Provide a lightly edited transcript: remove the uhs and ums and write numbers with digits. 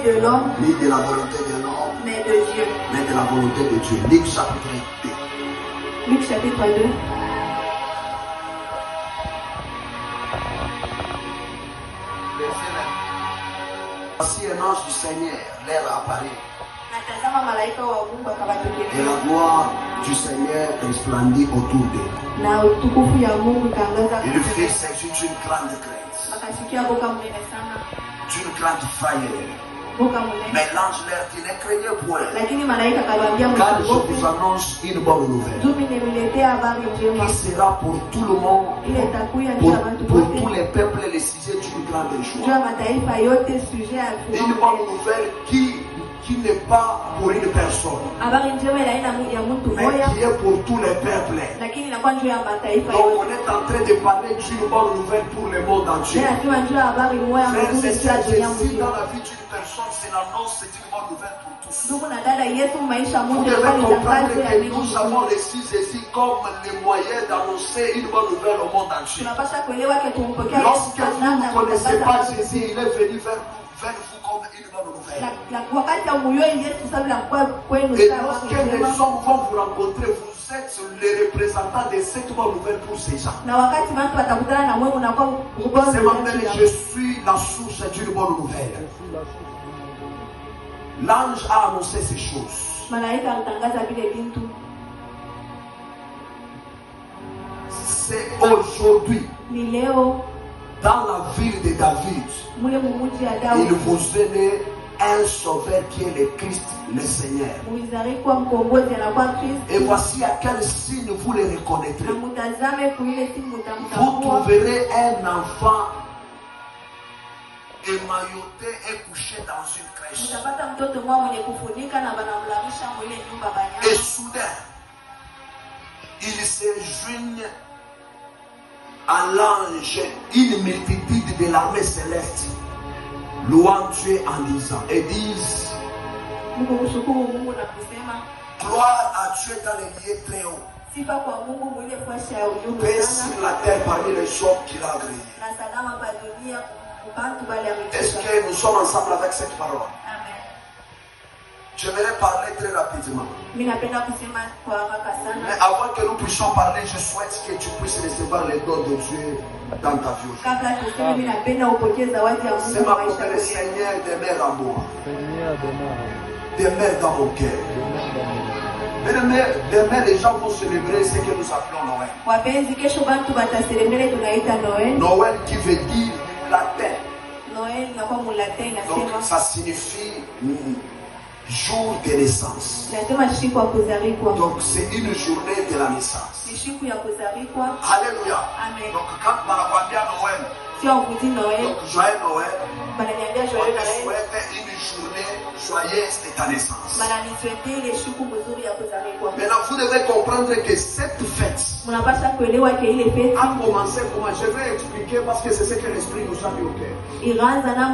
de l'homme, ni de la volonté de l'homme, mais de Dieu. mais de la volonté de Dieu. Luc chapitre 2. Luc chapitre 2. Voici un ange du Seigneur, l'air apparaît. Natazama malaika wa Mungu Et akawatokea. la gloire du Seigneur resplendit autour d'eux. Na utukufu ya Mungu ikaangaza. Et le fils s'exulte d'une grande crainte, Akasikia boka mnene sana. d'une grande frayeur. Boka mnene. Mais l'ange leur dit, ne craignez point, Lakini malaika akawaambia car je msiogope. vous annonce une bonne nouvelle, Juu nimeletea habari njema. qui sera pour tout le monde, Ile itakuya juu ya watu pour tous wote. les peuples, le sujet d'une grande Juu ya joie. mataifa yote sujet ya Une bonne nouvelle qui n'est pas pour une personne, habari njema ila ina ya mtu mais moja, qui est pour tous les peuples. lakini inakuwa juu ya mataifa Donc yote. on est en train de parler d'une bonne nouvelle pour le monde entier. Tena sema juu ya habari moja Frères mzuri et juu ya sœurs, dunia Jésus mzima. dans la vie d'une personne, c'est l'annonce, c'est une bonne nouvelle pour tous. Ndugu na dada, Yesu maisha Vous Mungu devez ilikuwa ni comprendre tangazo ya que mbingu. nous avons reçu Jésus comme le moyen d'annoncer une bonne nouvelle au monde entier. Tunapaswa kuelewa ke tumpokea Yesu Lorsque kwa vous namna ne connaissez ya pas kutangaza. Jésus, il est venu vers vous comme une bonne nouvelle. Wakati hamuelewi Yesu sababu la kwa kwenu Et sawa lorsque les hommes vont vous rencontrer, vous êtes les représentants de cette bonne nouvelle pour ces gens. na wakati watu watakutana na wewe unakuwa ubongo. Ce matin, je suis la source d'une bonne nouvelle. L'ange a annoncé ces choses. Malaika alitangaza vile vitu. C'est aujourd'hui, Ni leo dans la ville de David, mule mumuji ya il Daudi vous est né un sauveur qui est le Christ, le Seigneur. muizari kwa mkombozi anakuwa Kristo. Et voici à quel signe vous le reconnaîtrez. Na mutazame kuile simu Vous mtamtambua. trouverez un enfant émailloté et couché dans une crèche. Mtapata mtoto mwa mwenye kufunika na banamlamisha mwile nyumba Et banyama. soudain, il se joignent à l'ange une multitude de l'armée céleste, louant Dieu en disant, et disent, Mungu kushukuru Mungu na kusema gloire à Dieu dans les lieux très hauts, sifa kwa Mungu mwile fasi ya uyungu paix sana sur la terre parmi les hommes qu'il a agréés. na salama pa dunia kubantu bale Est-ce amecheka. que nous sommes ensemble avec cette parole? Amen. J'aimerais parler très rapidement. Mimi napenda kusema kwa haraka Mais sana. avant que nous puissions parler, je souhaite que tu puisses recevoir les dons de Dieu dans ta vie. Kabla tuseme, mimi napenda upokee zawadi ya Mungu C'est kwa ma maisha que le yako. Seigneur demeure en moi, Seigneur, demeure dans mon cœur. Demain, les gens vont célébrer ce que nous appelons Noël. Wapenzi, kesho bantu bataselemele tunaita Noel. Noël qui veut dire latin. Noel inakuwa mulatin Donc inasema ça signifie jour de naissance. inasema siku ya kuzaliwa. Donc c'est une journée de la naissance. Ni siku ya kuzaliwa. Alléluia. Amen. Donc quand on va Noël, Sio mkuti Noel. donc joyeux Noël, Bananiambia on joyeux te Noel. souhaite une journée joyeuse de ta naissance. Bananitwete ile siku mzuri ya kuzaliwa. Maintenant, vous devez comprendre que cette fête Mnapaswa kuelewa ke ile feti a commencé comment je vais expliquer parce que c'est ce que l'Esprit nous a mis au cœur. iraanza namna